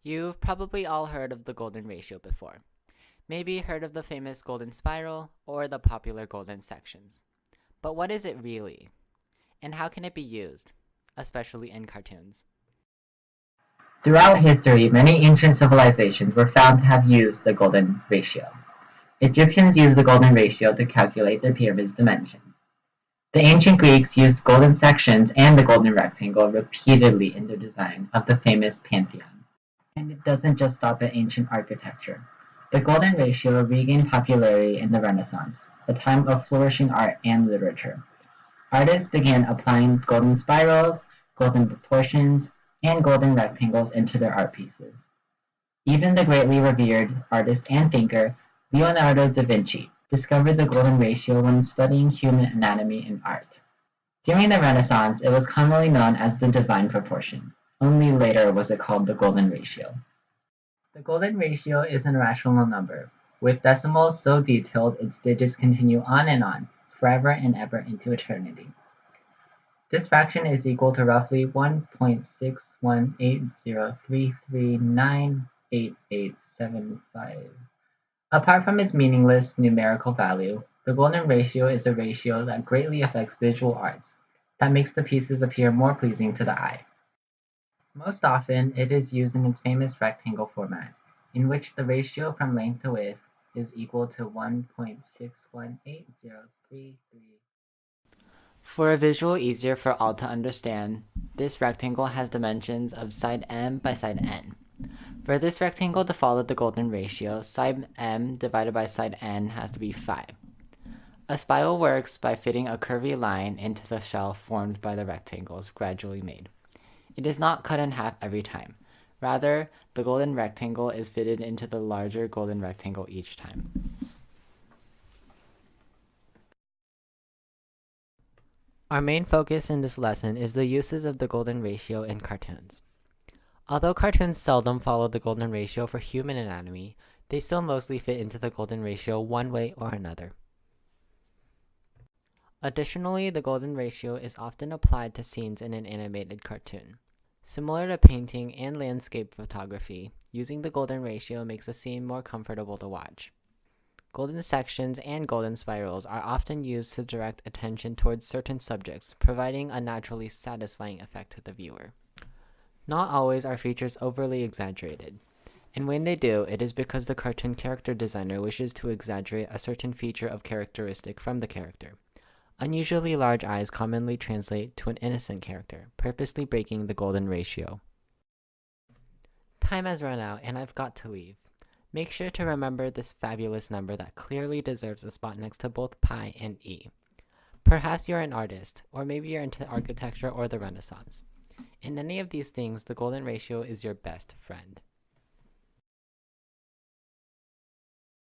You've probably all heard of the golden ratio before. Maybe heard of the famous golden spiral or the popular golden sections. But what is it really? And how can it be used, especially in cartoons? Throughout history, many ancient civilizations were found to have used the golden ratio. Egyptians used the golden ratio to calculate their pyramids' dimensions. The ancient Greeks used golden sections and the golden rectangle repeatedly in their design of the famous Pantheon. And it doesn't just stop at ancient architecture. The golden ratio regained popularity in the Renaissance, a time of flourishing art and literature. Artists began applying golden spirals, golden proportions, and golden rectangles into their art pieces. Even the greatly revered artist and thinker Leonardo da Vinci discovered the golden ratio when studying human anatomy in art. During the Renaissance, it was commonly known as the divine proportion. Only later was it called the golden ratio. The golden ratio is an irrational number, with decimals so detailed its digits continue on and on, forever and ever into eternity. This fraction is equal to roughly 1.61803398875. Apart from its meaningless numerical value, the golden ratio is a ratio that greatly affects visual arts, that makes the pieces appear more pleasing to the eye. Most often, it is used in its famous rectangle format, in which the ratio from length to width is equal to 1.618033. For a visual easier for all to understand, this rectangle has dimensions of side m by side n. For this rectangle to follow the golden ratio, side m divided by side n has to be 5. A spiral works by fitting a curvy line into the shell formed by the rectangles gradually made. It is not cut in half every time. Rather, the golden rectangle is fitted into the larger golden rectangle each time. Our main focus in this lesson is the uses of the golden ratio in cartoons. Although cartoons seldom follow the golden ratio for human anatomy, they still mostly fit into the golden ratio one way or another. Additionally, the golden ratio is often applied to scenes in an animated cartoon. Similar to painting and landscape photography, using the golden ratio makes a scene more comfortable to watch. Golden sections and golden spirals are often used to direct attention towards certain subjects, providing a naturally satisfying effect to the viewer. Not always are features overly exaggerated, and when they do, it is because the cartoon character designer wishes to exaggerate a certain feature of characteristic from the character. Unusually large eyes commonly translate to an innocent character, purposely breaking the golden ratio. Time has run out, and I've got to leave. Make sure to remember this fabulous number that clearly deserves a spot next to both pi and e. Perhaps you're an artist, or maybe you're into architecture or the Renaissance. In any of these things, the golden ratio is your best friend.